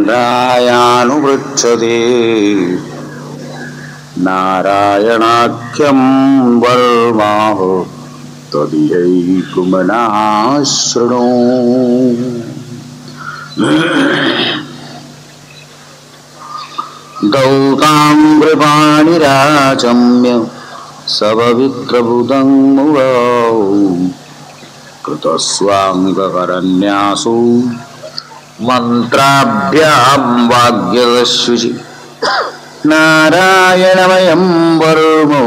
नारायणानुपृच्छते नारायणाख्यं वर्माः तदिहैकुमनाः शृणु। दौताम्रपाणिराचम्य सपवित्रभूतं मुरौ कृतस्वाङ्गकरन्यासो मन्त्राभ्यां वाग्यदशुचि नारायणमयं वर्मो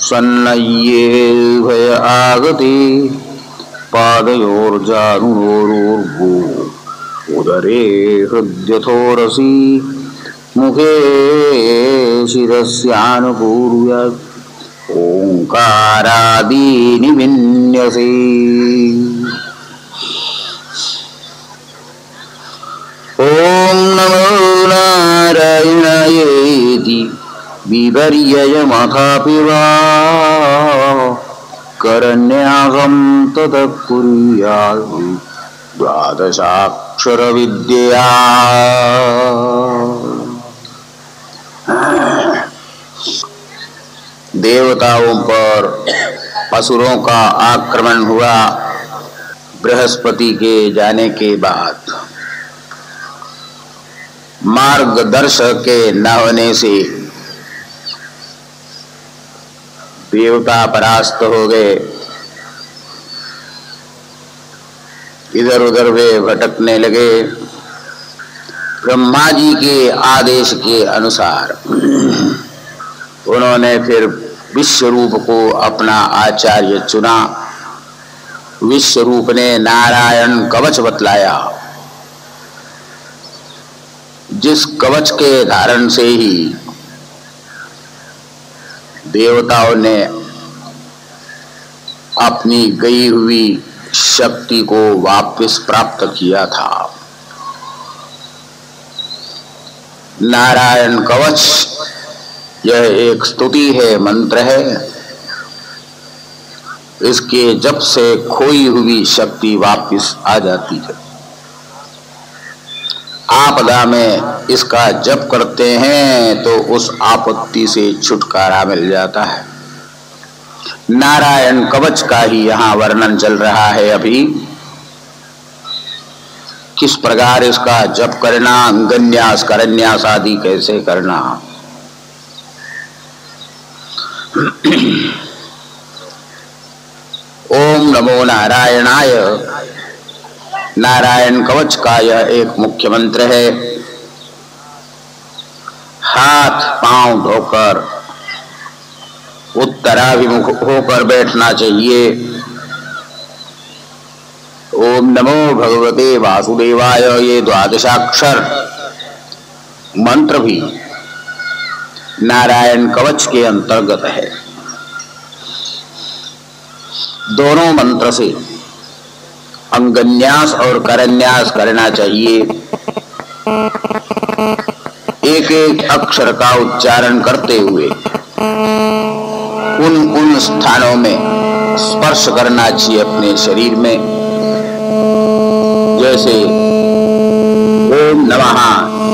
सन्नय्येभय आगते पादयोर्जानुरोर्गो उदरे हृद्यथोरसि मुखे शिरस्यानुपूर्व्यात् ओंकारादीनि विन्यसे। ओम नमो नारायणायेति विपर्ययमथापि वा करन्यासं ततः कुर्यात् द्वादशाक्षरविद्यया। देवताओं पर असुरों का आक्रमण हुआ। बृहस्पति के जाने के बाद मार्गदर्शक के न होने से देवता परास्त हो गए। इधर उधर वे भटकने लगे। ब्रह्मा जी के आदेश के अनुसार उन्होंने फिर विश्वरूप को अपना आचार्य चुना। विश्वरूप ने नारायण कवच बतलाया, जिस कवच के धारण से ही देवताओं ने अपनी गई हुई शक्ति को वापस प्राप्त किया था। नारायण कवच यह एक स्तुति है, मंत्र है। इसके जप से खोई हुई शक्ति वापस आ जाती है। आपदा में इसका जप करते हैं तो उस आपत्ति से छुटकारा मिल जाता है। नारायण कवच का ही यहाँ वर्णन चल रहा है। अभी किस प्रकार इसका जप करना, अंगन्यास करन्यास आदि कैसे करना। ओम नमो नारायणाय नारायण कवच का यह एक मुख्य मंत्र है। हाथ पांव धोकर उत्तराभिमुख होकर बैठना चाहिए। ओम नमो भगवते वासुदेवाय ये द्वादशाक्षर मंत्र भी नारायण कवच के अंतर्गत है। दोनों मंत्र से अंगन्यास और करन्यास करना चाहिए। एक एक अक्षर का उच्चारण करते हुए उन उन स्थानों में स्पर्श करना चाहिए अपने शरीर में। जैसे ओम नमः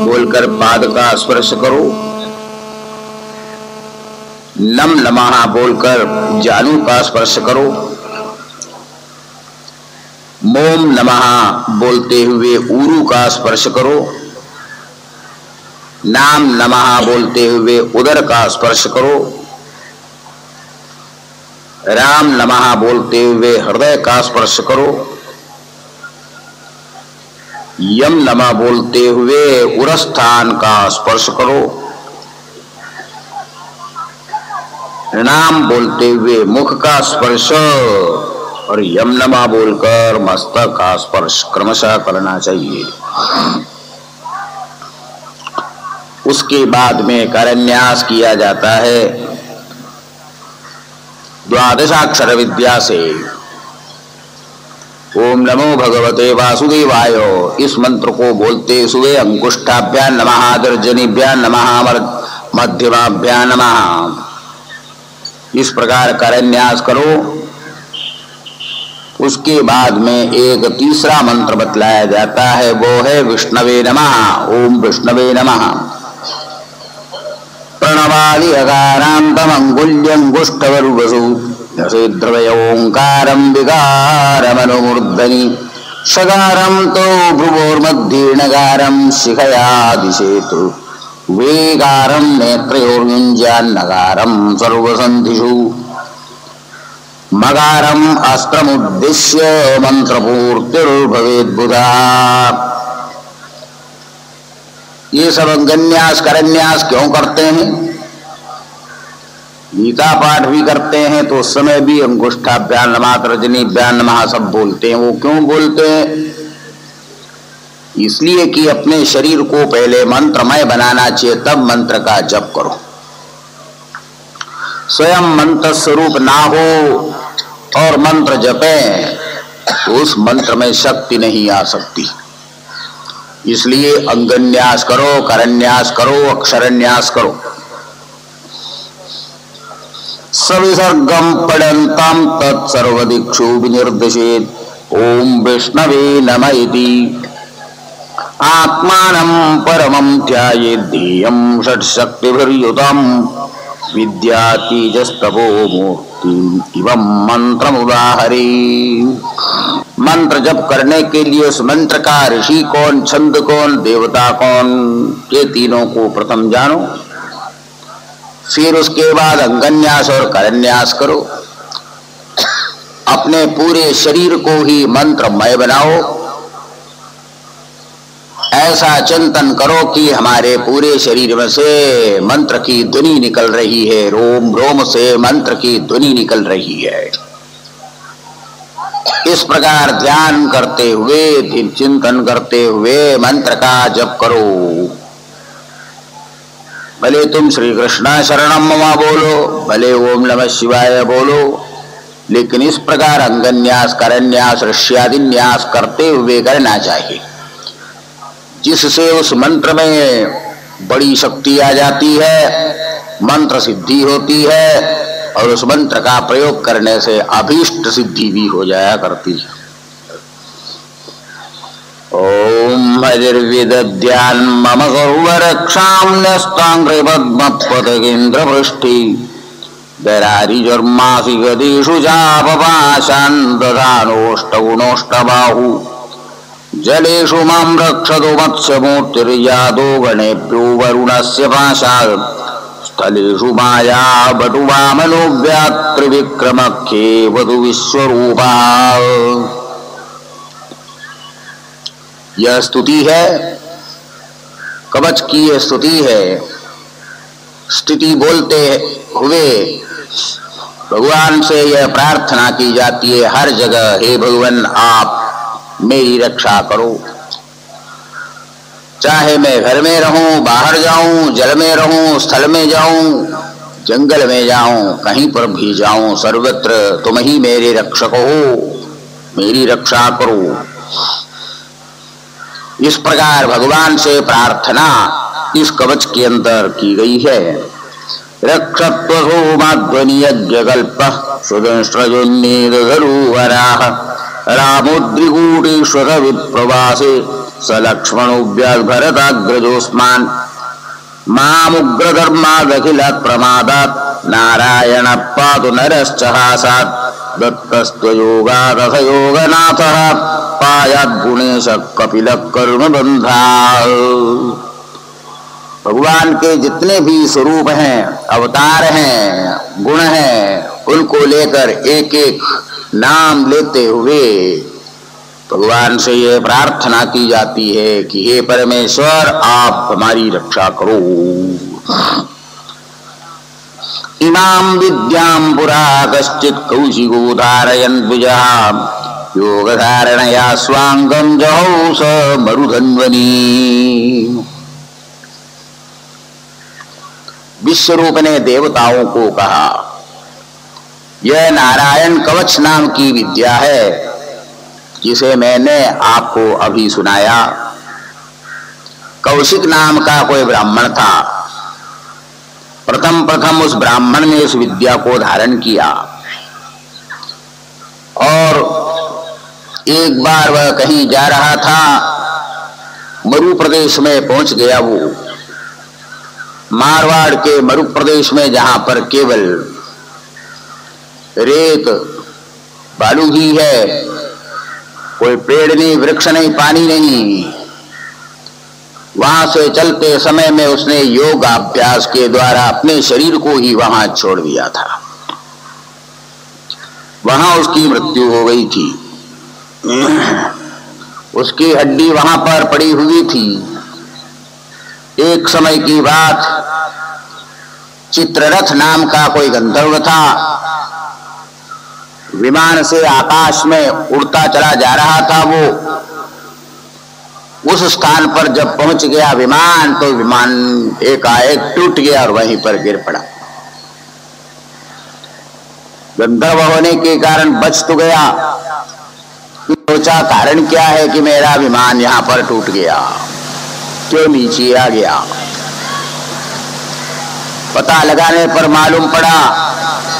बोलकर पाद का स्पर्श करो, नम नमः बोलकर जानु का स्पर्श करो, मोम नमः बोलते हुए ऊरु का स्पर्श करो, नाम नमः बोलते हुए उदर का स्पर्श करो, राम नमः बोलते हुए हृदय का स्पर्श करो, यम नमः बोलते हुए उरस्थान का स्पर्श करो, नाम बोलते हुए मुख का स्पर्श और यम नमः बोलकर मस्तक का स्पर्श क्रमशः करना चाहिए। उसके बाद में करन्यास किया जाता है द्वादशाक्षर विद्या से। ओम नमो भगवते वासुदेवाय इस मंत्र को बोलते हुए अंगुष्ठाभ्यां नमः, तर्जनीभ्यां नमः, मध्यमाभ्यां नमः, इस प्रकार करन्यास करो। उसके बाद में एक तीसरा मंत्र बतलाया जाता है, वो है विष्णवे नमः। ओम विष्णवे नमः। प्रणवादि अकारांतमंगुल्यंगुष्ठवर्वसु यसेद्रवय ओंकारं विकारमनुमूर्धनि षकारं तो भ्रुवोर्मध्ये नकारं शिखया दिशेतु वेकारं नेत्रयोर्युञ्जान्नकारं सर्वसन्धिषु मकारम अस्त्रमुद्दिश्य मंत्रपूर्तिर्भवेद्बुधा। ये सब अंगन्यास करन्यास क्यों करते हैं? गीता पाठ भी करते हैं तो उस समय भी अंगुष्ठाभ्याम नमः तर्जनीभ्याम नमः सब बोलते हैं। वो क्यों बोलते हैं? इसलिए कि अपने शरीर को पहले मंत्रमय बनाना चाहिए, तब मंत्र का जप करो। स्वयं मंत्र स्वरूप ना हो और मंत्र जपें तो उस मंत्र में शक्ति नहीं आ सकती। इसलिए अंगन्यास करो, करन्यास करो, अक्षरन्यास करो। सविसर्गम पठन्तं तत्सर्वदिक्षु विनिर्दिशेत्। ओम विष्णवे नमः इति आत्मानं परमं ध्यायेत् ध्येयं षट्शक्तिभिर्युतं विद्यातीजस्तपो मूर्ति इवं मंत्रमुदाहरे। मंत्र जप करने के लिए उस मंत्र का ऋषि कौन, छंद कौन, देवता कौन, ये तीनों को प्रथम जानो। फिर उसके बाद अंगन्यास और करन्यास करो। अपने पूरे शरीर को ही मंत्रमय बनाओ। ऐसा चिंतन करो कि हमारे पूरे शरीर में से मंत्र की ध्वनि निकल रही है, रोम रोम से मंत्र की ध्वनि निकल रही है। इस प्रकार ध्यान करते हुए, चिंतन करते हुए मंत्र का जप करो। भले तुम श्री कृष्ण शरणम मम बोलो, भले ओम नमः शिवाय बोलो, लेकिन इस प्रकार अंगन्यास, करन्यास, ऋष्यादिन्यास करते हुए करना चाहिए, जिससे उस मंत्र में बड़ी शक्ति आ जाती है, मंत्र सिद्धि होती है और उस मंत्र का प्रयोग करने से अभीष्ट सिद्धि भी हो जाया करती है। ओम हरिर्विदद्यान् मम सर्वरक्षां न्यस्ताङ्घ्रिपद्मपदकेन्द्रपृष्ठे दरारिजर्मासि गदेषु चापपाशान् दधानोष्टगुणोष्टबाहु जलेषु मां रक्षतु मत्स्यमूर्तिर्यादो गणेभ्यो वरुणस्य पाशात् स्थलेषु माया बटुवामनोव्यात्रिविक्रमख्ये वधु विश्वरूपा। यह स्तुति है, कवच की यह स्तुति है। स्तुति बोलते हुए भगवान से यह प्रार्थना की जाती है हर जगह, हे भगवान आप मेरी रक्षा करो। चाहे मैं घर में रहूं, बाहर जाऊं, जल में रहूं, स्थल में जाऊं, जंगल में जाऊं, कहीं पर भी जाऊं, सर्वत्र तुम ही मेरे रक्षक हो, मेरी रक्षा करो। इस प्रकार भगवान से प्रार्थना इस कवच के अंदर की गई है। रक्षत्व सोमाध्वनि यज्ञकल्प सुदंष्ट्रजुन्नीदधरूवराः रामोद्रिकूटेश्वर विप्रवासे स लक्ष्मणोऽव्याद् भरताग्रजोऽस्मान् मामुग्रधर्मादखिलात् प्रमादात् नारायण पातु नरश्च हासात् दत्तस्त्वयोगादथ योगनाथः पायात् गुणेश कपिल कर्म बंधा। भगवान के जितने भी स्वरूप हैं, अवतार हैं, गुण हैं, उनको लेकर एक एक नाम लेते हुए भगवान से ये प्रार्थना की जाती है कि हे परमेश्वर आप हमारी रक्षा करो। इमाम विद्याम पुरा कश्चित कौशिको धारयन् द्विजः योगधारणया स्वांगं जहौ स मरुधन्वनी। विश्वरूप ने देवताओं को कहा, यह नारायण कवच नाम की विद्या है जिसे मैंने आपको अभी सुनाया। कौशिक नाम का कोई ब्राह्मण था। प्रथम उस ब्राह्मण ने इस विद्या को धारण किया और एक बार वह कहीं जा रहा था, मरु प्रदेश में पहुंच गया। वो मारवाड़ के मरु प्रदेश में, जहां पर केवल रेत बालू ही है, कोई पेड़ नहीं, वृक्ष नहीं, पानी नहीं। वहां से चलते समय में उसने योग अभ्यास के द्वारा अपने शरीर को ही वहां छोड़ दिया था। वहां उसकी मृत्यु हो गई थी। उसकी हड्डी वहां पर पड़ी हुई थी। एक समय की बात, चित्ररथ नाम का कोई गंधर्व था, विमान से आकाश में उड़ता चला जा रहा था। वो उस स्थान पर जब पहुंच गया विमान, तो विमान एकाएक टूट गया और वहीं पर गिर पड़ा। गंधर्व होने के कारण बच तो गया, सोचा कारण क्या है कि मेरा विमान यहां पर टूट गया, क्यों नीचे आ गया। पता लगाने पर मालूम पड़ा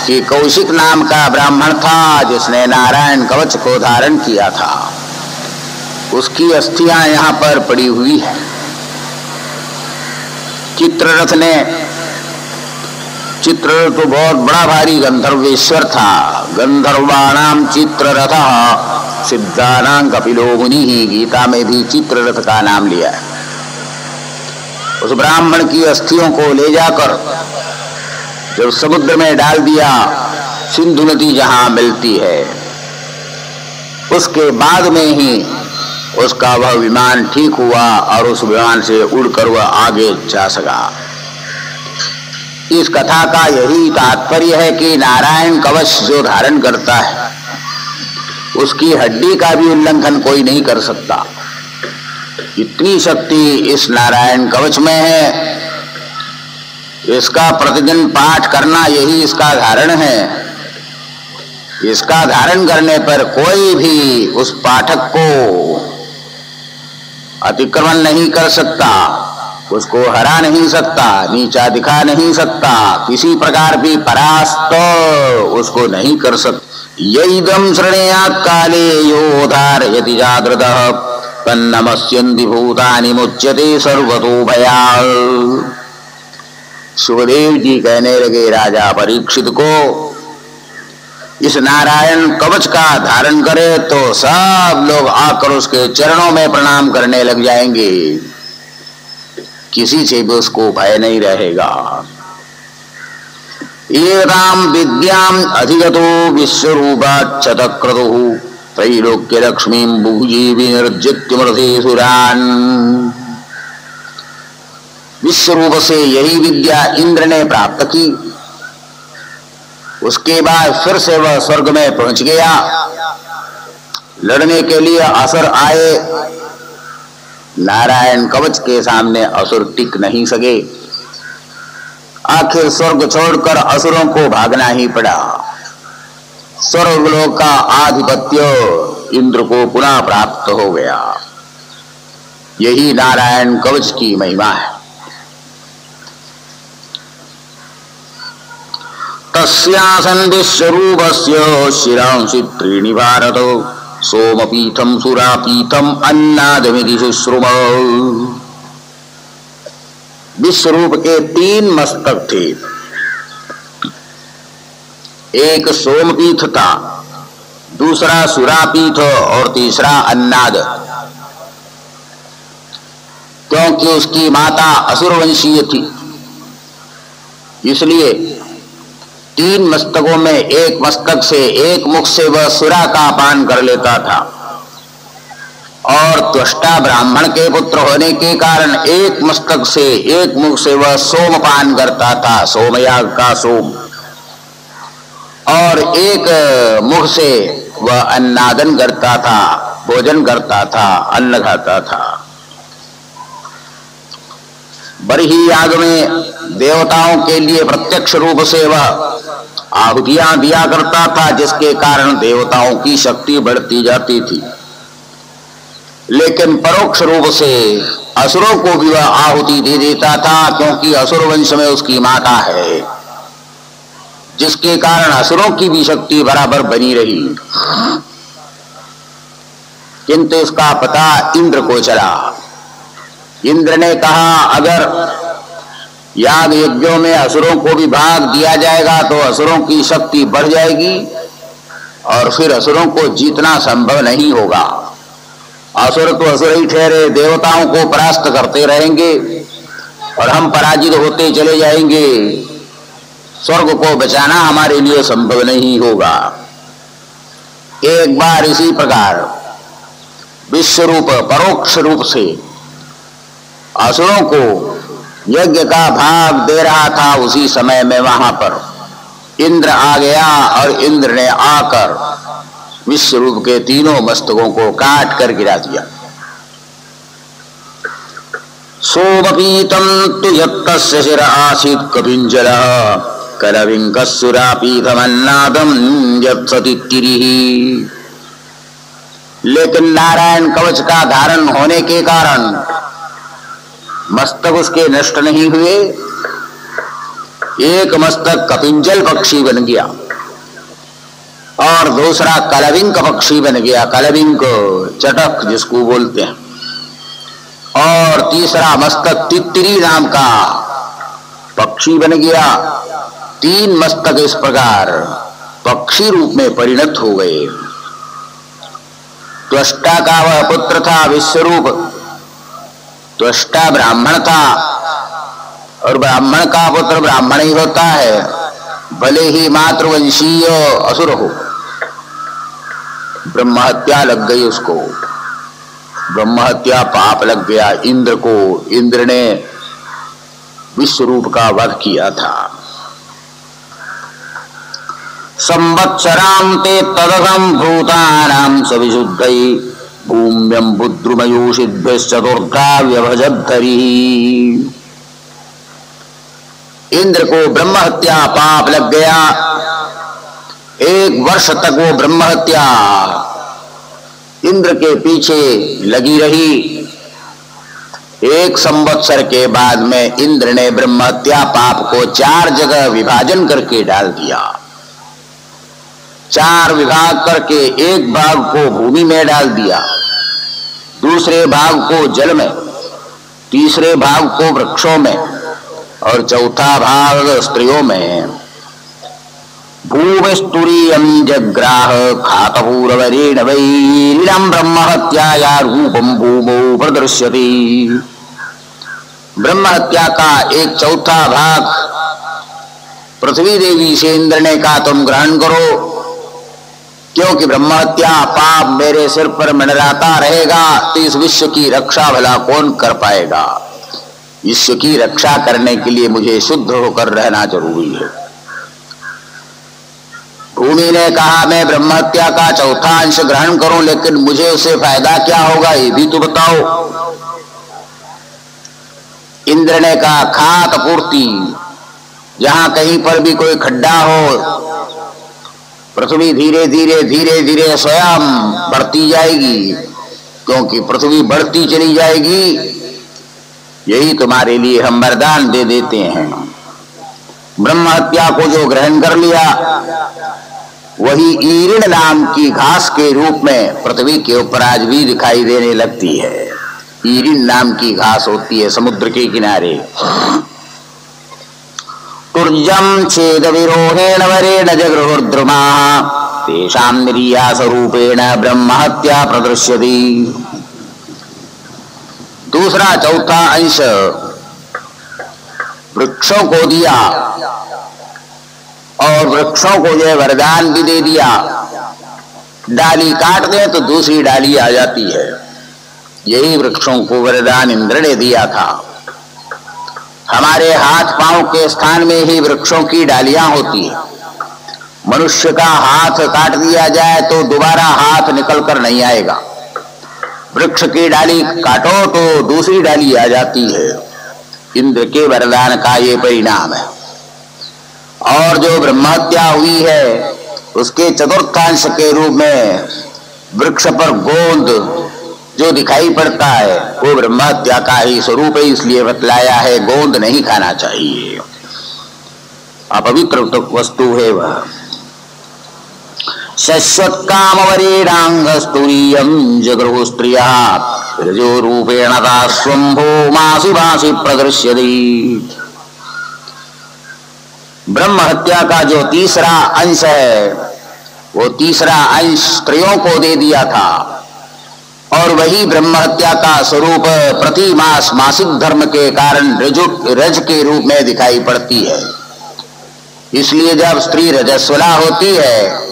कि कौशिक नाम का ब्राह्मण था, जिसने नारायण कवच को धारण किया था। उसकी अस्थियां यहां पर पड़ी हुई है। चित्ररथ तो बहुत बड़ा भारी गंधर्वेश्वर था। गंधर्वाणाम चित्ररथः सिद्धानां कपिलो मुनिः, गीता में भी चित्ररथ का नाम लिया है। उस ब्राह्मण की अस्थियों को ले जाकर जब समुद्र में डाल दिया, सिंधु नदी जहां मिलती है, उसके बाद में ही उसका वह विमान ठीक हुआ और उस विमान से उड़कर वह आगे जा सका। इस कथा का यही तात्पर्य है कि नारायण कवच जो धारण करता है, उसकी हड्डी का भी उल्लंघन कोई नहीं कर सकता। इतनी शक्ति इस नारायण कवच में है। इसका प्रतिदिन पाठ करना यही इसका धारण है। इसका धारण करने पर कोई भी उस पाठक को अतिक्रमण नहीं कर सकता, उसको हरा नहीं सकता, नीचा दिखा नहीं सकता, किसी प्रकार भी परास्त उसको नहीं कर सकता। यैदं श्रृणुयात् काले यो धारयति जागृतः तन्नमस्यन्ति भूतानि मुच्यते सर्वतो भयात्। सुखदेव जी कहने लगे राजा परीक्षित को, इस नारायण कवच का धारण करे तो सब लोग आकर उसके चरणों में प्रणाम करने लग जाएंगे, किसी से भी उसको भय नहीं रहेगा। एतां विद्याम् अधिगतो विश्वरूपाच्छतक्रतुः त्रैलोक्य लक्ष्मीं भुजि विनिर्जित्य मृधे सुरान्। विश्वरूप से यही विद्या इंद्र ने प्राप्त की। उसके बाद फिर से वह स्वर्ग में पहुंच गया। लड़ने के लिए असुर आए, नारायण कवच के सामने असुर टिक नहीं सके। आखिर स्वर्ग छोड़कर असुरों को भागना ही पड़ा। स्वर्गलोक का आधिपत्य इंद्र को पुनः प्राप्त हो गया। यही नारायण कवच की महिमा है। तस्यासन् विश्वरूपस्य शिरांसि त्रीणि भारत सोमपीठम सुरापीठम अन्नादमिति शुश्रुम। विश्वरूप के 3 मस्तक थे। एक सोमपीठ था, दूसरा सुरापीठ और तीसरा अन्नाद। क्योंकि उसकी माता असुरवंशीय थी, इसलिए 3 मस्तकों में एक मस्तक से, एक मुख से वह सुरा का पान कर लेता था। और त्वष्टा ब्राह्मण के पुत्र होने के कारण एक मस्तक से, एक मुख से वह सोम पान करता था, सोमयाग का सोम। और एक मुख से वह अन्नादन करता था, भोजन करता था, अन्न खाता था। बरही याग में देवताओं के लिए प्रत्यक्ष रूप से वह आहुतियां दिया करता था, जिसके कारण देवताओं की शक्ति बढ़ती जाती थी। लेकिन परोक्ष रूप से असुरों को भी वह आहुति दे देता था, क्योंकि असुर वंश में उसकी माता है, जिसके कारण असुरों की भी शक्ति बराबर बनी रही। किंतु इसका पता इंद्र को चला। इंद्र ने कहा अगर याग यज्ञों में असुरों को भी भाग दिया जाएगा तो असुरों की शक्ति बढ़ जाएगी और फिर असुरों को जीतना संभव नहीं होगा। असुर तो असुर ही ठहरे, देवताओं को परास्त करते रहेंगे और हम पराजित होते चले जाएंगे। स्वर्ग को बचाना हमारे लिए संभव नहीं होगा। एक बार इसी प्रकार विश्वरूप परोक्ष रूप से असुरों को यज्ञ का भाग दे रहा था, उसी समय में वहां पर इंद्र आ गया और इंद्र ने आकर विश्वरूप के तीनों मस्तकों को काट कर गिरा दिया। सोमपीतम तु यत्तस्य शिर आसीत् कपिंजलः कलविंकस्सुरापीतमन्नादं यत्सतित्तिरिः। लेकिन नारायण कवच का धारण होने के कारण मस्तक उसके नष्ट नहीं हुए। एक मस्तक कपिंजल पक्षी बन गया और दूसरा कलविंक पक्षी बन गया, कलविंक चटक जिसको बोलते हैं, और तीसरा मस्तक तित्तिरी नाम का पक्षी बन गया। तीन मस्तक इस प्रकार पक्षी रूप में परिणत हो गए। त्वष्टा का वह पुत्र था विश्वरूप, त्वष्टा ब्राह्मण था और ब्राह्मण का पुत्र ब्राह्मण ही होता है, भले ही मातृवंशीय असुर हो। ब्रह्म हत्या लग गई उसको, ब्रह्म हत्या पाप लग गया इंद्र को। इंद्र ने विश्वरूप का वध किया था। संवत्सरां ते तदहं भूतानां सविशुद्धै भूम्यं बुद्रुमयूषिद्भिश्चतुर्धा व्यभजद्धरी। इंद्र को ब्रह्म हत्या पाप लग गया। 1 वर्ष तक वो ब्रह्म हत्या इंद्र के पीछे लगी रही। 1 संवत्सर के बाद में इंद्र ने ब्रह्म हत्या पाप को 4 जगह विभाजन करके डाल दिया। 4 विभाग करके एक भाग को भूमि में डाल दिया, दूसरे भाग को जल में, तीसरे भाग को वृक्षों में और चौथा भाग स्त्रियों में। भूमिस्तुरीयं जग्राह खातपूरवरेण वै लीलं ब्रह्म हत्याया रूपं भूमौ प्रदर्श्यति। ब्रह्म हत्या का 1/4 भाग पृथ्वी देवी से इंद्र ने कहा तुम ग्रहण करो, क्योंकि ब्रह्म हत्या पाप मेरे सिर पर मंडराता रहेगा तो इस विश्व की रक्षा भला कौन कर पाएगा। विश्व की रक्षा करने के लिए मुझे शुद्ध होकर रहना जरूरी है। भूमि ने कहा मैं ब्रह्म हत्या का 4था अंश ग्रहण करूं, लेकिन मुझे उससे फायदा क्या होगा ये भी तो बताओ। इंद्र ने कहा खात पूर्ति, जहां कहीं पर भी कोई खड्डा हो पृथ्वी धीरे धीरे स्वयं बढ़ती जाएगी, क्योंकि पृथ्वी बढ़ती चली जाएगी। यही तुम्हारे लिए हम वरदान दे देते हैं। ब्रह्म हत्या को जो ग्रहण कर लिया वही ईरिण नाम की घास के रूप में पृथ्वी के ऊपर आज भी दिखाई देने लगती है। ईरिण नाम की घास होती है समुद्र के किनारे। तुर्जम छेद विरोहेण वरेण जगृहुर्द्रुमा तेषां निर्यासरूपेण ब्रह्म हत्या प्रदर्श्यति। दूसरा 4था अंश वृक्षों को दिया और वृक्षों को यह वरदान भी दे दिया, डाली काट दे तो दूसरी डाली आ जाती है। यही वृक्षों को वरदान इंद्र ने दिया था। हमारे हाथ पांव के स्थान में ही वृक्षों की डालियां होती है। मनुष्य का हाथ काट दिया जाए तो दोबारा हाथ निकल कर नहीं आएगा। वृक्ष की डाली काटो तो दूसरी डाली आ जाती है। इंद्र के वरदान का ये परिणाम है। और जो ब्रह्म हत्या हुई है उसके चतुर्थांश के रूप में वृक्ष पर गोंद जो दिखाई पड़ता है वो ब्रह्म हत्या का ही स्वरूप है, इसलिए बतलाया है गोंद नहीं खाना चाहिए, अपवित्र वस्तु है वह। शश्वत कामवरेणांगस्तुरीयं जगृहु स्त्रियः रजो रूपेण तास्वंभो मासि मासि प्रदृश्यते। ब्रह्म हत्या का जो तीसरा अंश है, वो तीसरा अंश स्त्रियों को दे दिया था, और वही ब्रह्म हत्या का स्वरूप प्रति मास मासिक धर्म के कारण रज के रूप में दिखाई पड़ती है। इसलिए जब स्त्री रजस्वला होती है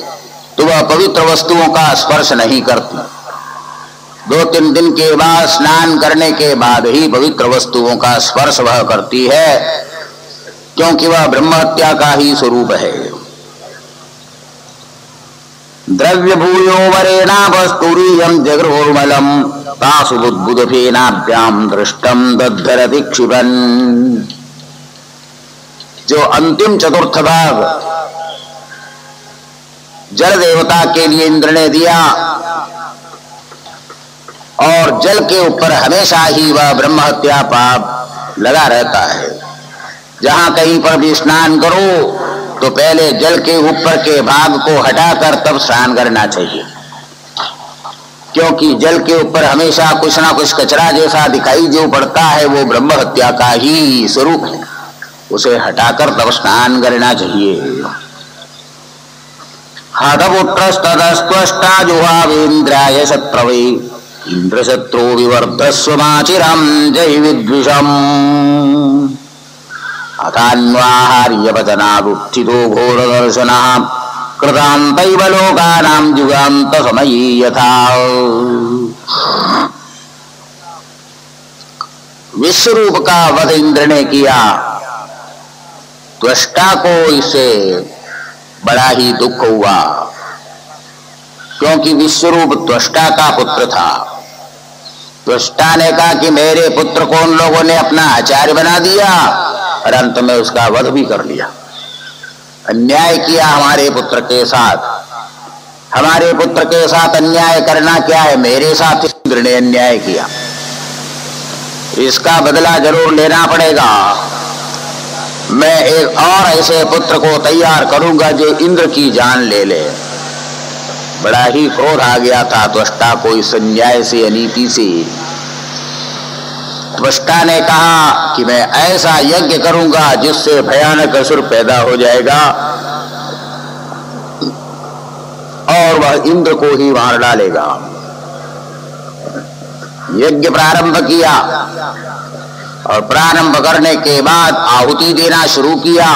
तो वह पवित्र वस्तुओं का स्पर्श नहीं करती। 2-3 दिन के बाद स्नान करने के बाद ही पवित्र वस्तुओं का स्पर्श वह करती है, क्योंकि वह ब्रह्म हत्या का ही स्वरूप है। द्रव्य भूयो वरेणापस्तुरीयं जगृहोर्मलम तासु बुद्बुदफेनाभ्याम दृष्टम दद्धरति क्षिपन्। जो अंतिम चतुर्थ भाग जल देवता के लिए इंद्र ने दिया, और जल के ऊपर हमेशा ही वह ब्रह्म हत्या पाप लगा रहता है। जहां कहीं पर भी स्नान करो तो पहले जल के ऊपर के भाग को हटाकर तब स्नान करना चाहिए, क्योंकि जल के ऊपर हमेशा कुछ ना कुछ कचरा जैसा दिखाई जो पड़ता है, वो ब्रह्म हत्या का ही स्वरूप है। उसे हटाकर तब स्नान करना चाहिए। हतपुत्रस्तदस्त्वष्टा जुहावेन्द्राय शत्रवे इंद्रशत्रो विवर्धस्वमाचिरं जय विद्विषम्। अथान्वाहार्यवचनादुत्थितो घोरदर्शनः कृतान्तैव लोकानां युगान्तसमये यथा। विश्वरूप का वध इंद्र ने किया, त्वष्टा को इससे बड़ा ही दुख हुआ, क्योंकि विश्वरूप त्वष्टा का पुत्र था। त्वष्टा ने कहा कि मेरे पुत्र को उन लोगों ने अपना आचार्य बना दिया और अंत में उसका वध भी कर लिया। अन्याय किया हमारे पुत्र के साथ। हमारे पुत्र के साथ अन्याय करना क्या है, मेरे साथ इंद्र ने अन्याय किया, इसका बदला जरूर लेना पड़ेगा। मैं एक और ऐसे पुत्र को तैयार करूंगा जो इंद्र की जान ले ले। बड़ा ही क्रोध आ गया था त्वष्टा को इस अन्याय से, अनीति से। त्वष्टा ने कहा कि मैं ऐसा यज्ञ करूंगा जिससे भयानक असुर पैदा हो जाएगा और वह इंद्र को ही मार डालेगा। यज्ञ प्रारंभ किया और प्रारंभ करने के बाद आहुति देना शुरू किया।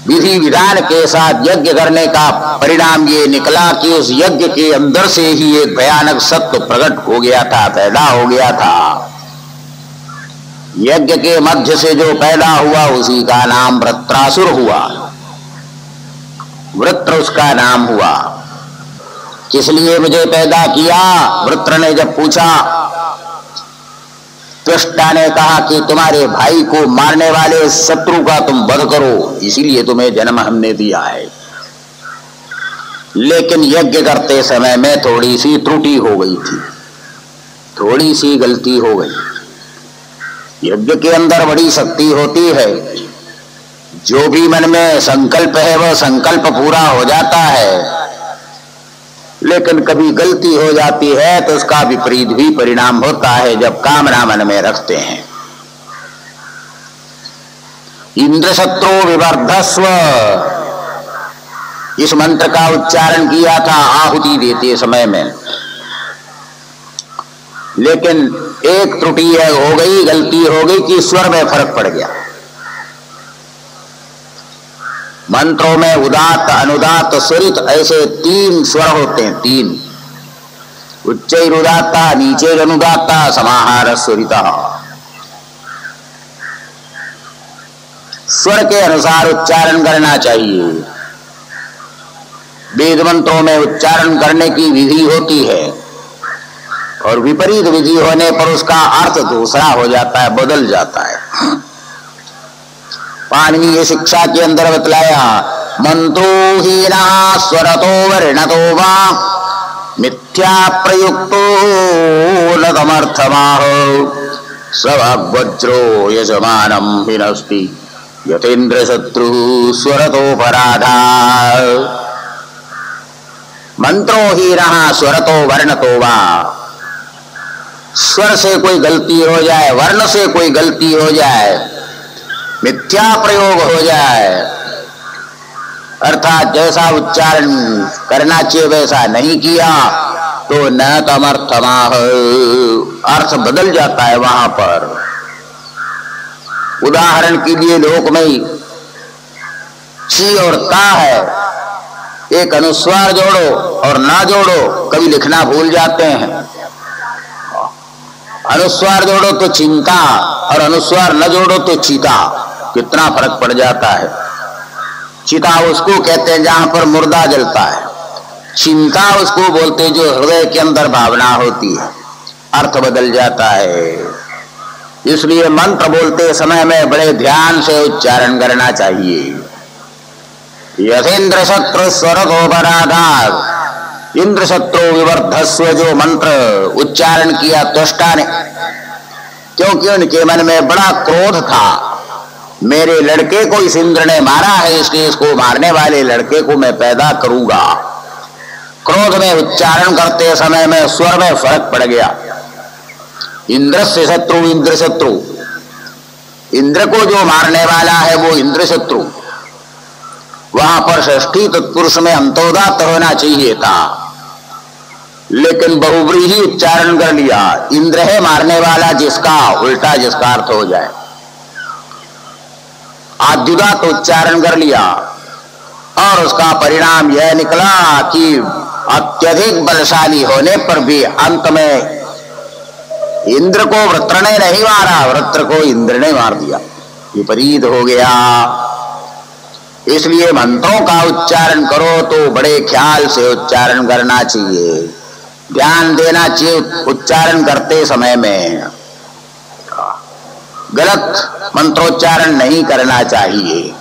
विधि विधान के साथ यज्ञ करने का परिणाम ये निकला कि उस यज्ञ के अंदर से ही एक भयानक सत्व प्रकट हो गया था, पैदा हो गया था। यज्ञ के मध्य से जो पैदा हुआ उसी का नाम वृत्रासुर हुआ। वृत्र उसका नाम हुआ। किस लिए मुझे पैदा किया? वृत्र ने जब पूछा, त्वष्टा ने कहा कि तुम्हारे भाई को मारने वाले शत्रु का तुम वध करो, इसीलिए तुम्हें जन्म हमने दिया है। लेकिन यज्ञ करते समय में थोड़ी सी त्रुटि हो गई थी, थोड़ी सी गलती हो गई। यज्ञ के अंदर बड़ी शक्ति होती है। जो भी मन में संकल्प है वह संकल्प पूरा हो जाता है, लेकिन कभी गलती हो जाती है तो उसका विपरीत भी परिणाम होता है जब कामना मन में रखते हैं। इंद्र शत्रु विवर्धस्व, इस मंत्र का उच्चारण किया था आहुति देते समय में, लेकिन एक त्रुटि हो गई, गलती हो गई कि स्वर में फर्क पड़ गया। मंत्रों में उदात्त, अनुदात्त, स्वरित ऐसे 3 स्वर होते हैं, 3। उच्चैरुदात्ता, नीचैरनुदात्ता, समाहार स्वरितः। स्वर के अनुसार उच्चारण करना चाहिए। वेद मंत्रों में उच्चारण करने की विधि होती है और विपरीत विधि होने पर उसका अर्थ दूसरा हो जाता है, बदल जाता है। पाणिनीय शिक्षा के अंदर बतलाया, मंत्रो हीना स्वरतो वर्णतो वा मिथ्या प्रयुक्तो न तमर्थमाह स्वभाग्वज्रो यजमानम हिनस्ति यथेन्द्र शत्रु स्वरतोपराधा। मंत्रो ही रहा स्वरतो वर्णतो वा। स्वर से कोई गलती हो जाए, वर्ण से कोई गलती हो जाए, मिथ्या प्रयोग हो जाए, अर्थात जैसा उच्चारण करना चाहिए वैसा नहीं किया तो न तमर्थमाह, अर्थ बदल जाता है वहां पर। उदाहरण के लिए लोक में ची और ता है, एक अनुस्वार जोड़ो और ना जोड़ो, कभी लिखना भूल जाते हैं। अनुस्वार जोड़ो तो चिंता और अनुस्वार न जोड़ो तो चिता, कितना फर्क पड़ जाता है। चिता उसको कहते हैं जहां पर मुर्दा जलता है, चिंता उसको बोलते जो हृदय के अंदर भावना होती है, अर्थ बदल जाता है। इसलिए मंत्र बोलते समय में बड़े ध्यान से उच्चारण करना चाहिए। यथेन्द्र शत्रु स्वरतोपराधात्, इंद्र शत्रु विवर्धस्व, जो मंत्र उच्चारण किया त्वष्टा ने, क्योंकि उनके मन में बड़ा क्रोध था, मेरे लड़के को इस इंद्र ने मारा है, इसलिए इसको मारने वाले लड़के को मैं पैदा करूंगा। क्रोध में उच्चारण करते समय में स्वर में फर्क पड़ गया। इंद्र से शत्रु, इंद्र शत्रु, इंद्र को जो मारने वाला है वो इंद्र शत्रु। वहां पर षष्ठी तत्पुरुष में अंतोदात्त होना चाहिए था, लेकिन बहुव्रीहि उच्चारण कर लिया। इंद्र है मारने वाला जिसका, उल्टा जिसका अर्थ हो जाए। आद्युदात्त उच्चारण कर लिया और उसका परिणाम यह निकला कि अत्यधिक बलशाली होने पर भी अंत में इंद्र को वृत्र ने नहीं मारा, वृत्र को इंद्र ने मार दिया, विपरीत हो गया। इसलिए मंत्रों का उच्चारण करो तो बड़े ख्याल से उच्चारण करना चाहिए, ध्यान देना चाहिए उच्चारण करते समय में। गलत मंत्रोच्चारण नहीं करना चाहिए।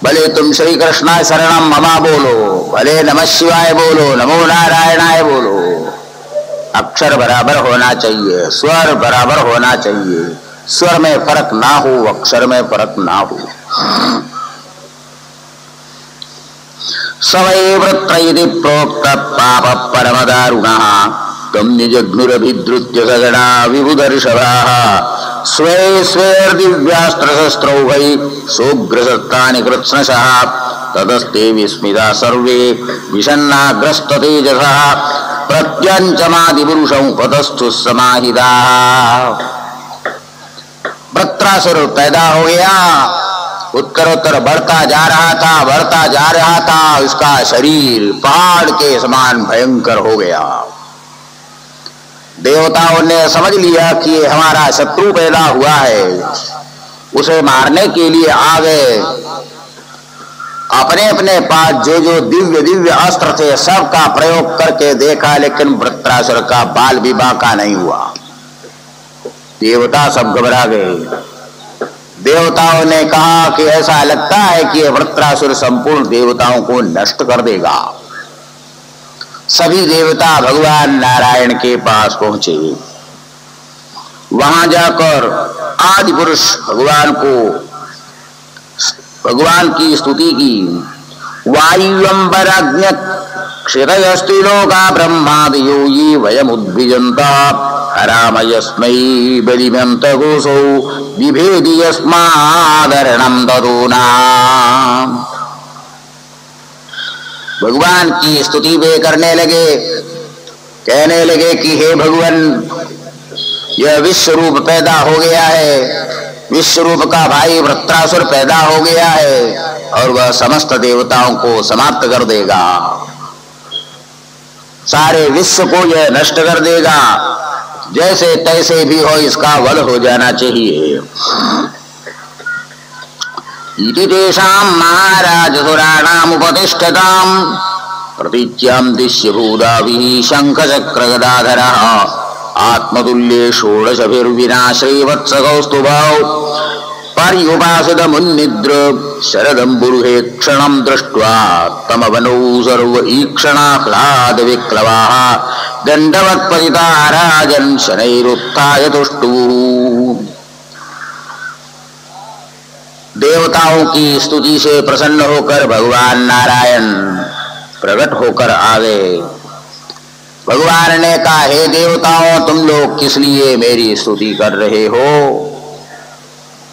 भले तुम श्री कृष्णा शरणम ममा बोलो, भले नमः शिवाय बोलो, नमो नारायणाय बोलो, अक्षर बराबर होना चाहिए, स्वर बराबर होना चाहिए, स्वर में फर्क ना हो, अक्षर में फर्क ना हो। सवै वृत्र इति प्रोक्त पाप परमदारुणः तम निजघ्नुरभिद्रुत्य सगणा विबुधर्षभाः स्वे स्वेर्दिव्यास्त्रशस्त्रौघै सोग्रसत्तानि कृत्स्नशः ततस्ते विस्मिता सर्वे विषन्नाग्रस्ततेजसः प्रत्यञ्चमादिपुरुषं पतस्थुः समाहिताः। वृत्रासुर पैदा हो गया, उत्तरोत्तर बढ़ता जा रहा था, उसका शरीर पहाड़ के समान भयंकर हो गया। देवताओं ने समझ लिया कि हमारा शत्रु पैदा हुआ है, उसे मारने के लिए आ गए। अपने अपने पास जो जो दिव्य दिव्य अस्त्र थे सबका प्रयोग करके देखा, लेकिन वृत्रासुर का बाल भी बांका नहीं हुआ। देवता सब घबरा गए। देवताओं ने कहा कि ऐसा लगता है कि वृत्रासुर संपूर्ण देवताओं को नष्ट कर देगा। सभी देवता भगवान नारायण के पास पहुंचे। वहां जाकर आदि पुरुष भगवान की स्तुति की। वायुअंबराज्ञ क्षितयस्त्रिलोका ब्रह्मादयो ये वयमुद्भिजन्ता हरामयस्मै बलिमन्तघोषौ विभेदि यस्मादरणं ददूना। भगवान की स्तुति वे करने लगे, कहने लगे कि हे भगवान, यह विश्व रूप पैदा हो गया है, विश्व रूप का भाई वृत्रासुर पैदा हो गया है और वह समस्त देवताओं को समाप्त कर देगा, सारे विश्व को यह नष्ट कर देगा। जैसे तैसे भी हो इसका वध हो जाना चाहिए। इति तेषां महाराजसुराणाम् उपतिष्ठताम् प्रतीच्यां दिश्यभूताभिः शङ्खचक्रगदाधरः आत्मतुल्ये षोडशभिर्विनाश्रीवत्सकौस्तुभौ पर्युपासितमुन्निद्र शरदम्बुरुहे क्षणं दृष्ट्वा तमवनौ सर्व ईक्षणाह्लादविक्लवाः दण्डवत्पतिता राजन् शनैरुत्थाय तुष्टुः। देवताओं की स्तुति से प्रसन्न होकर भगवान नारायण प्रकट होकर आ गए। भगवान ने कहा, हे देवताओं, तुम लोग किस लिए मेरी स्तुति कर रहे हो?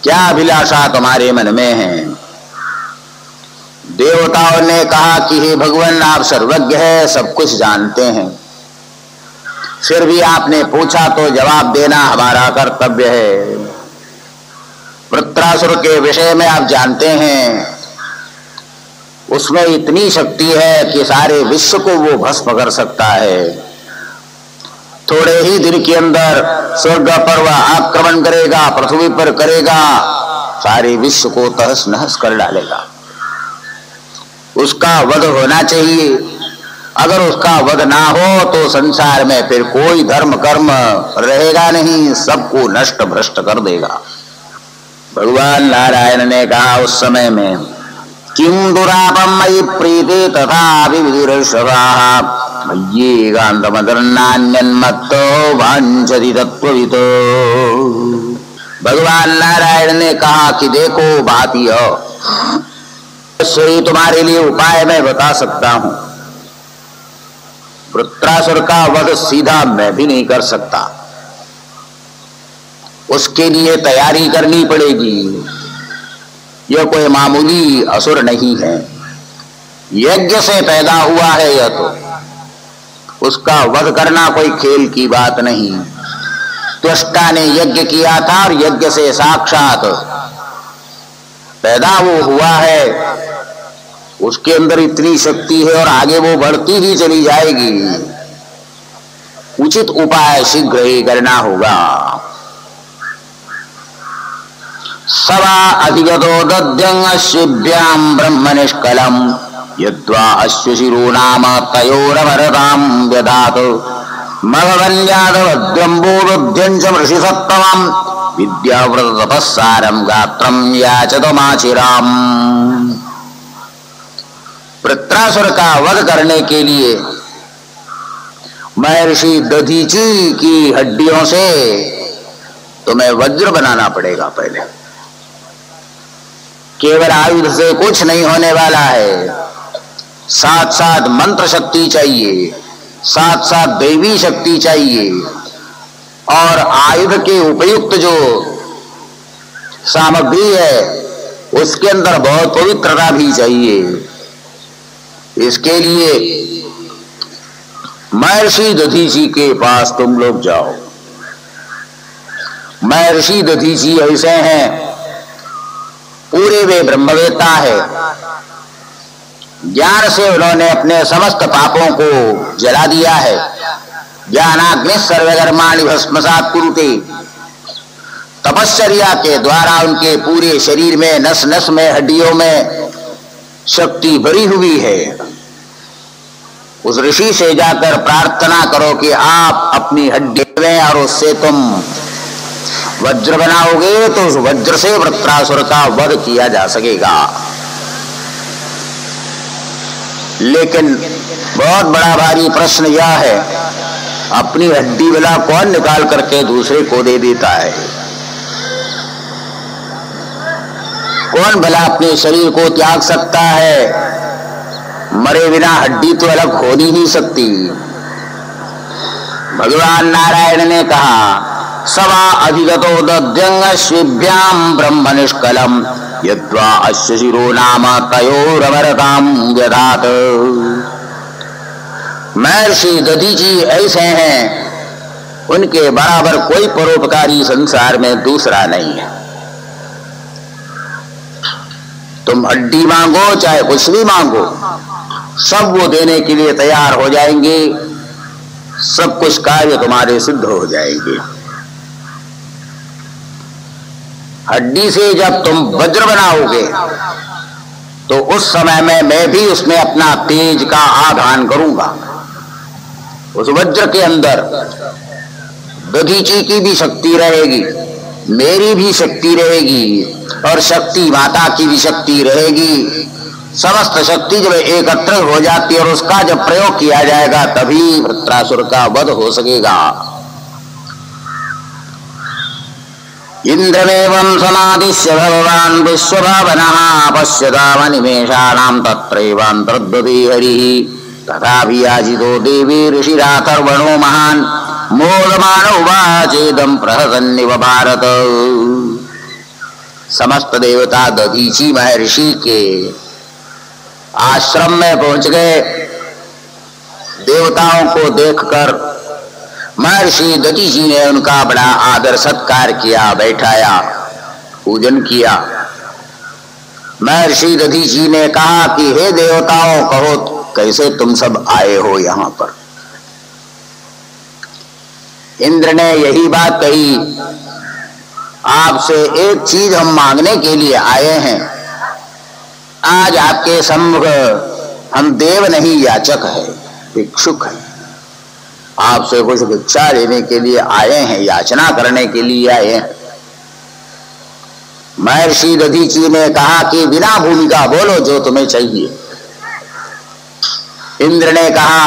क्या अभिलाषा तुम्हारे मन में है? देवताओं ने कहा कि हे भगवान, आप सर्वज्ञ हैं, सब कुछ जानते हैं, फिर भी आपने पूछा तो जवाब देना हमारा कर्तव्य है। वृत्रासुर के विषय में आप जानते हैं, उसमें इतनी शक्ति है कि सारे विश्व को वो भस्म कर सकता है। थोड़े ही दिन के अंदर स्वर्ग पर वह आक्रमण करेगा, पृथ्वी पर करेगा, सारे विश्व को तहस नहस कर डालेगा। उसका वध होना चाहिए। अगर उसका वध ना हो तो संसार में फिर कोई धर्म कर्म रहेगा नहीं, सबको नष्ट भ्रष्ट कर देगा। भगवान नारायण ने कहा उस समय में, किम दुरापम मयि प्रीति तथा विविधिर्षभाः मय्येकान्तमदन्नान्यन्मत्तो वाञ्छति तत्त्ववितो। भगवान नारायण ने कहा कि देखो, बात यह, श्री तुम्हारे लिए उपाय मैं बता सकता हूं। वृत्रासुर का वध सीधा मैं भी नहीं कर सकता, उसके लिए तैयारी करनी पड़ेगी। यह कोई मामूली असुर नहीं है, यज्ञ से पैदा हुआ है यह, तो उसका वध करना कोई खेल की बात नहीं। त्वष्टा ने यज्ञ किया था और यज्ञ से साक्षात पैदा वो हुआ है, उसके अंदर इतनी शक्ति है और आगे वो बढ़ती ही चली जाएगी। उचित उपाय शीघ्र ही करना होगा। सवा अधिगतो दद्यं अश्विभ्यां ब्रह्म निष्कलम् यद्वा अश्वशिरो नाम तयोरमरतां व्यधात् मघवन्यादवद्रम्बोरुध्यं च मृषिसत्तमं विद्याव्रत तपस्सारं गात्रं याचतमाचिराम्। वृत्रासुर का वध करने के लिए महर्षि दधीची की हड्डियों से तुम्हें वज्र बनाना पड़ेगा। पहले केवल आयुध से कुछ नहीं होने वाला है, साथ साथ मंत्र शक्ति चाहिए, साथ साथ दैवी शक्ति चाहिए, और आयुध के उपयुक्त जो सामग्री है उसके अंदर बहुत पवित्रता भी चाहिए। इसके लिए महर्षि दधीची के पास तुम लोग जाओ। महर्षि दधीची ऐसे हैं, पूरे वे ब्रह्मवेत्ता है। ज्ञान से उन्होंने अपने समस्त पापों को जला दिया है। ज्ञानाग्नि सर्वकर्माणि भस्मसात् कुरुते। तपश्चर्या के द्वारा उनके पूरे शरीर में, नस नस में, हड्डियों में शक्ति भरी हुई है। उस ऋषि से जाकर प्रार्थना करो कि आप अपनी हड्डी में और उससे तुम वज्र बनाओगे तो उस वज्र से वृत्रासुर का वध किया जा सकेगा। लेकिन बहुत बड़ा भारी प्रश्न यह है, अपनी हड्डी भला कौन निकाल करके दूसरे को दे देता है? कौन भला अपने शरीर को त्याग सकता है? मरे बिना हड्डी तो अलग हो नहीं सकती। भगवान नारायण ने कहा, सवा अधिगतो दद्यं अश्विभ्यां ब्रह्म निष्कलम् यद्वा अश्वशिरो नाम तयोरमरतां व्यधात्। महर्षि दधीची ऐसे हैं, उनके बराबर कोई परोपकारी संसार में दूसरा नहीं है। तुम हड्डी मांगो चाहे कुछ भी मांगो, सब वो देने के लिए तैयार हो जाएंगे। सब कुछ कार्य तुम्हारे सिद्ध हो जाएंगे। हड्डी से जब तुम वज्र बनाओगे तो उस समय में मैं भी उसमें अपना तेज का आधान करूंगा। उस वज्र के अंदर दधीची की भी शक्ति रहेगी, मेरी भी शक्ति रहेगी, और शक्ति माता की भी शक्ति रहेगी। समस्त शक्ति जब एकत्र हो जाती है और उसका जब प्रयोग किया जाएगा तभी वृत्रासुर का वध हो सकेगा। इंद्रमेवं समादिश्य भगवान् विश्वभावनः पश्यतामनिमेषाणां तत्रैवान्तर्दधे हरिः तथाभियाजितो देवी ऋषिराथर्वणो महान् मोदमान उवाचेदं प्रहसन्निव भारत। समस्त देवता दधीची महर्षि के आश्रम में पहुंच गए। देवताओं को देखकर महर्षि दधीची ने उनका बड़ा आदर सत्कार किया, बैठाया, पूजन किया। महर्षि दधीची ने कहा कि हे देवताओं, कहो कैसे तुम सब आए हो यहाँ पर। इंद्र ने यही बात कही, आपसे एक चीज हम मांगने के लिए आए हैं। आज आपके सम्मुख हम देव नहीं याचक है, भिक्षुक है। आपसे कुछ भिक्षा लेने के लिए आए हैं, याचना करने के लिए आए हैं। महर्षि दधीची ने कहा कि बिना भूमिका बोलो जो तुम्हें चाहिए। इंद्र ने कहा,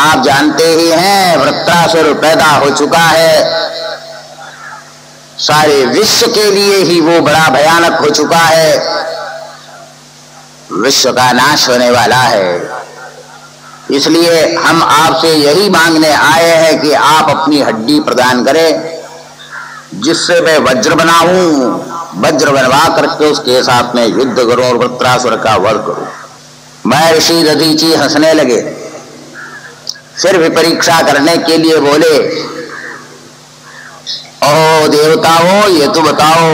आप जानते ही हैं वृत्रासुर पैदा हो चुका है, सारे विश्व के लिए ही वो बड़ा भयानक हो चुका है, विश्व का नाश होने वाला है। इसलिए हम आपसे यही मांगने आए हैं कि आप अपनी हड्डी प्रदान करें, जिससे मैं वज्र बनाऊं, वज्र बनवा करके उसके साथ में युद्ध करूं और वृत्रासुर का वध करूं। महर्षि दधीची हंसने लगे, फिर भी परीक्षा करने के लिए बोले, ओ देवताओं, ये तो बताओ,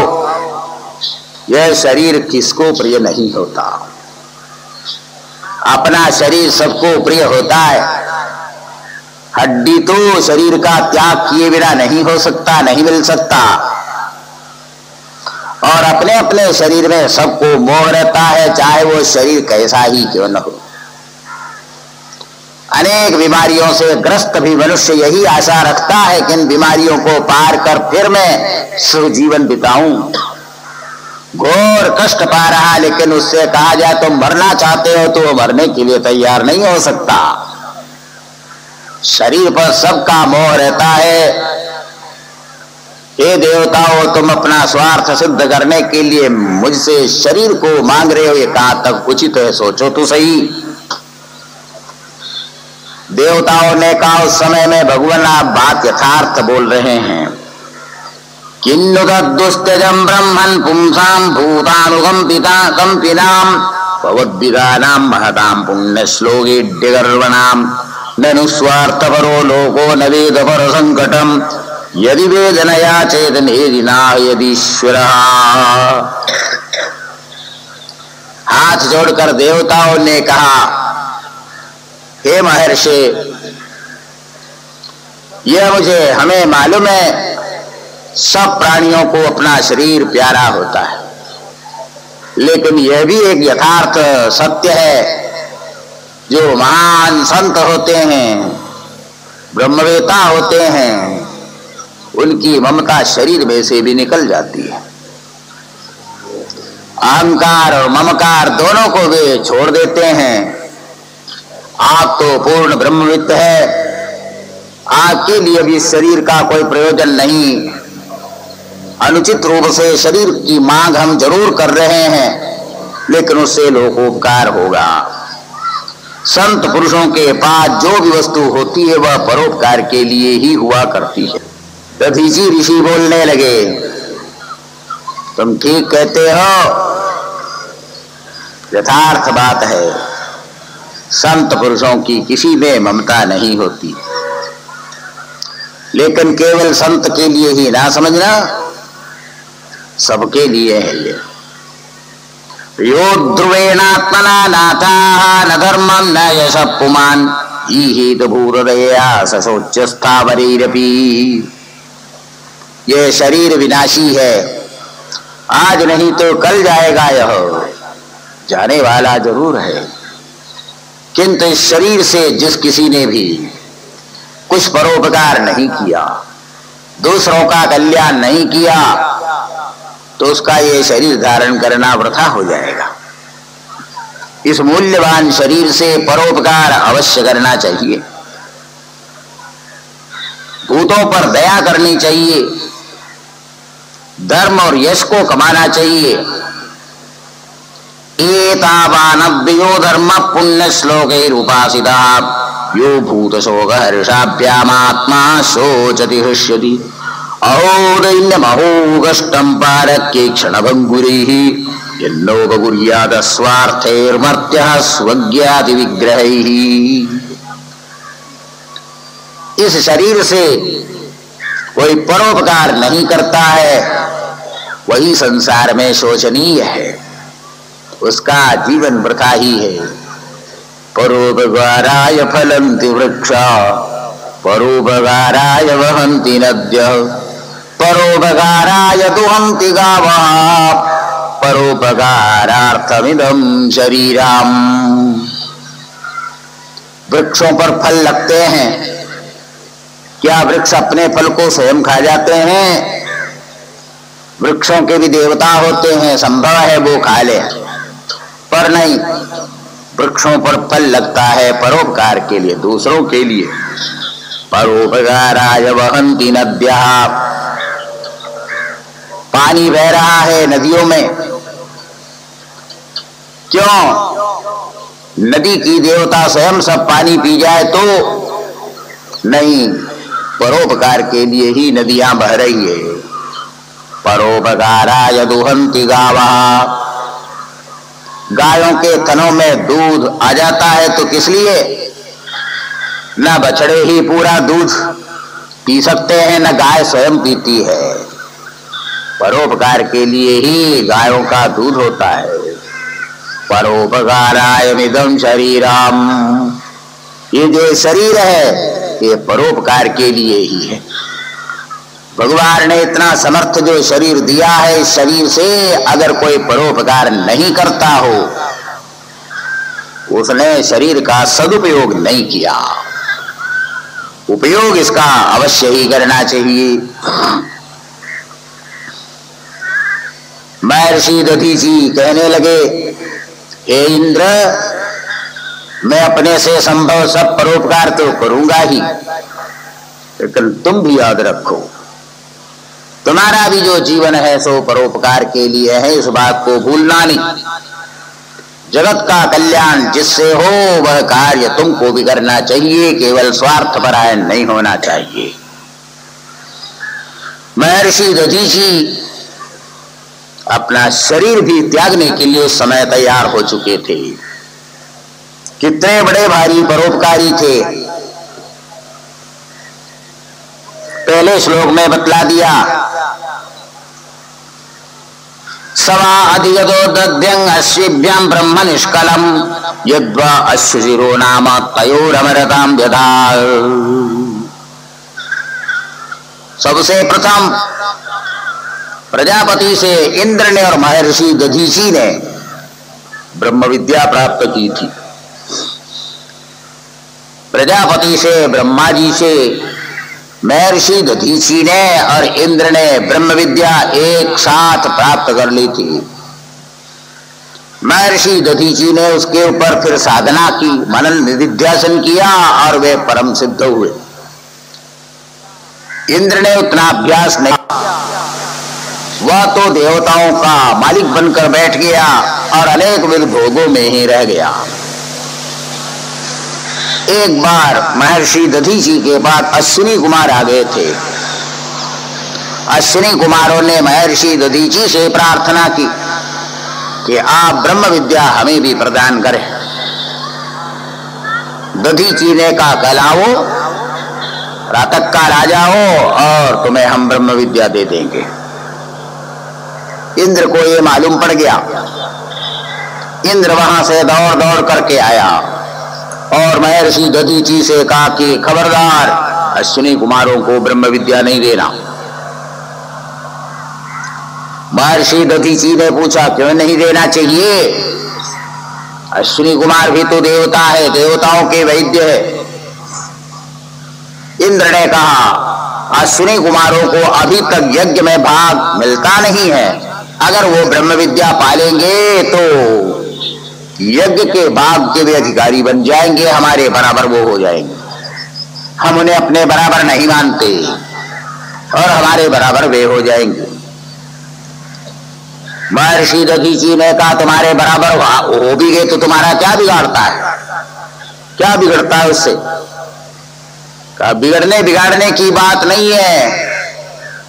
यह शरीर किसको प्रिय नहीं होता? अपना शरीर सबको प्रिय होता है। हड्डी तो शरीर का त्याग किए बिना नहीं हो सकता, नहीं मिल सकता। और अपने अपने शरीर में सबको मोह रहता है, चाहे वो शरीर कैसा ही क्यों न हो। अनेक बीमारियों से ग्रस्त भी मनुष्य यही आशा रखता है कि इन बीमारियों को पार कर फिर मैं सुजीवन बिताऊं। घोर कष्ट पा रहा, लेकिन उससे कहा जाए तुम मरना चाहते हो तो वो मरने के लिए तैयार नहीं हो सकता। शरीर पर सबका मोह रहता है। हे देवताओं, तुम अपना स्वार्थ सिद्ध करने के लिए मुझसे शरीर को मांग रहे हो, ये कहां तक उचित है? सोचो तो सही। देवताओं ने कहा, उस समय में भगवान आप बात यथार्थ बोल रहे हैं। किन्नु तद्दुस्त्यजं ब्रह्मन् पुंसां भूतानुकंपिता कंपिनां भवद्विदानां महतां पुण्यश्लोकीड्यगर्वणां ननु स्वार्थपरो लोको न वेदपर संकटं यदि वेदनया चेतनेदिना यदीश्वरः। हाथ जोड़कर देवताओं ने कहा, हे महर्षि, यह हमें मालूम है सब प्राणियों को अपना शरीर प्यारा होता है, लेकिन यह भी एक यथार्थ सत्य है, जो महान संत होते हैं, ब्रह्मवेता होते हैं, उनकी ममता शरीर में से भी निकल जाती है। अहंकार और ममकार दोनों को वे छोड़ देते हैं। आप तो पूर्ण ब्रह्मविद है, आपके लिए भी शरीर का कोई प्रयोजन नहीं। अनुचित रूप से शरीर की मांग हम जरूर कर रहे हैं, लेकिन उससे लोकोपकार होगा। संत पुरुषों के पास जो भी वस्तु होती है वह परोपकार के लिए ही हुआ करती है। दधीची ऋषि बोलने लगे, तुम ठीक कहते हो, यथार्थ बात है। संत पुरुषों की किसी में ममता नहीं होती, लेकिन केवल संत के लिए ही ना समझना, सबके लिए है ये। यो ध्रुवेणात्मना नाथाः न धर्मं न यशः पुमान् ईहित भूरदया सशोच्यस्थावरैरपि। ये शरीर विनाशी है, आज नहीं तो कल जाएगा, यह जाने वाला जरूर है। किंतु इस शरीर से जिस किसी ने भी कुछ परोपकार नहीं किया, दूसरों का कल्याण नहीं किया, तो उसका ये शरीर धारण करना वृथा हो जाएगा। इस मूल्यवान शरीर से परोपकार अवश्य करना चाहिए, भूतों पर दया करनी चाहिए, धर्म और यश को कमाना चाहिए। एतावानव्यो धर्म पुण्य श्लोकैरुपासिता यो भूत शोक हर्षाभ्यामात्मा शोचति हृष्यति अहोदैन्यमहो कष्टं पारक्ये क्षणभङ्गुरैः यन्नोपकुर्यात् स्वार्थैर्मर्त्यः स्वज्ञाति विग्रहैः। इस शरीर से कोई परोपकार नहीं करता है वही संसार में शोचनीय है, उसका जीवन वृथा ही है। परोपकाराय फलन्ति वृक्षा परोपकाराय वहन्ति नद्यः परोपकाराय दुहन्ति गावः परोपकारार्थमिदं शरीरम्। वृक्षों पर फल लगते हैं, क्या वृक्ष अपने फल को स्वयं खा जाते हैं? वृक्षों के भी देवता होते हैं, संभव है वो खा ले, पर नहीं, वृक्षों पर फल लगता है परोपकार के लिए, दूसरों के लिए। परोपकाराय वहन्ति नद्यः, पानी बह रहा है नदियों में, क्यों? नदी की देवता स्वयं सब पानी पी जाए तो नहीं, परोपकार के लिए ही नदियां बह रही है। परोपकाराय दुहन्ति गावः, गायों के थनों में दूध आ जाता है तो किस लिए? न बछड़े ही पूरा दूध पी सकते हैं, न गाय स्वयं पीती है, परोपकार के लिए ही गायों का दूध होता है। परोपकारायमिदं शरीरम्, ये जो शरीर है ये परोपकार के लिए ही है। भगवान ने इतना समर्थ जो शरीर दिया है, इस शरीर से अगर कोई परोपकार नहीं करता हो उसने शरीर का सदुपयोग नहीं किया। उपयोग इसका अवश्य ही करना चाहिए। महर्षि दधीची कहने लगे, हे इंद्र, मैं अपने से संभव सब परोपकार तो करूंगा ही, लेकिन तुम भी याद रखो तुम्हारा भी जो जीवन है सो परोपकार के लिए है, इस बात को भूलना नहीं। जगत का कल्याण जिससे हो वह कार्य तुमको भी करना चाहिए, केवल स्वार्थपरायण नहीं होना चाहिए। महर्षि दधीची अपना शरीर भी त्यागने के लिए उस समय तैयार हो चुके थे। कितने बड़े भारी परोपकारी थे, पहले श्लोक में बतला दिया। सवा अधिगतो दध्यं अश्विभ्यां ब्रह्म निष्कलम यद्वा अश्वशिरो नाम तयोरमरतां व्यधा। सबसे प्रथम प्रजापति से इंद्र ने और महर्षि दधीची ने ब्रह्म विद्या प्राप्त की थी। प्रजापति से, ब्रह्मा जी से महर्षि दधीची ने और इंद्र ने ब्रह्म विद्या एक साथ प्राप्त कर ली थी। महर्षि दधीची ने उसके ऊपर फिर साधना की, मनन निधिध्यासन किया और वे परम सिद्ध हुए। इंद्र ने उतना अभ्यास नहीं, वह तो देवताओं का मालिक बनकर बैठ गया और अनेक विध भोगों में ही रह गया। एक बार महर्षि दधीची के बाद अश्विनी कुमार आ गए थे। अश्विनी कुमारों ने महर्षि दधीची से प्रार्थना की कि आप ब्रह्म विद्या हमें भी प्रदान करें। दधीची ने कहा, कहलाओ, रातक का राजा हो और तुम्हें हम ब्रह्म विद्या दे देंगे। इंद्र को ये मालूम पड़ गया। इंद्र वहां से दौड़ दौड़ करके आया और महर्षि दधीची से कहा कि खबरदार, अश्विनी कुमारों को ब्रह्म विद्या नहीं देना। महर्षि दधीची ने पूछा, क्यों नहीं देना चाहिए? अश्विनी कुमार भी तो देवता है, देवताओं के वैद्य है। इंद्र ने कहा, अश्विनी कुमारों को अभी तक यज्ञ में भाग मिलता नहीं है, अगर वो ब्रह्म विद्या पालेंगे तो यज्ञ के भाग के भी अधिकारी बन जाएंगे, हमारे बराबर वो हो जाएंगे। हम उन्हें अपने बराबर नहीं मानते और हमारे बराबर वे हो जाएंगे। महर्षि दधीची ने कहा तुम्हारे बराबर हो भी गए तो तुम्हारा क्या बिगाड़ता है, क्या बिगड़ता है उससे? कहा बिगड़ने बिगाड़ने की बात नहीं है,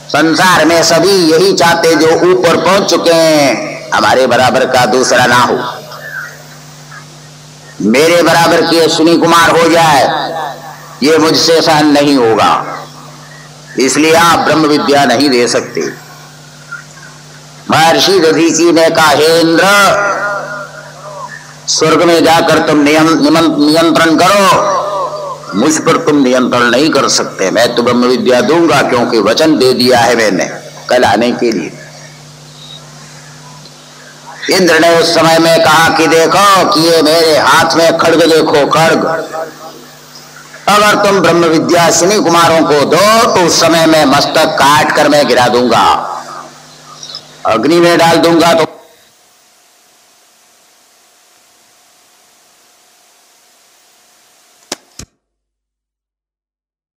संसार में सभी यही चाहते जो ऊपर पहुंच चुके हैं हमारे बराबर का दूसरा ना हो, मेरे बराबर की अश्विनी कुमार हो जाए, ये मुझसे सहन नहीं होगा, इसलिए आप ब्रह्म विद्या नहीं दे सकते। महर्षि दधीची ने कहा हे इंद्र, स्वर्ग में जाकर तुम नियंत्रण करो, मुझ पर तुम नियंत्रण नहीं कर सकते, मैं तो ब्रह्म विद्या दूंगा क्योंकि वचन दे दिया है मैंने कल आने के लिए। इंद्र ने उस समय में कहा कि देखो कि ये मेरे हाथ में खड्ग देखो, खड्ग, अगर तुम ब्रह्म विद्या अश्विनी कुमारों को दो तो उस समय में मस्तक काट कर मैं गिरा दूंगा, अग्नि में डाल दूंगा तो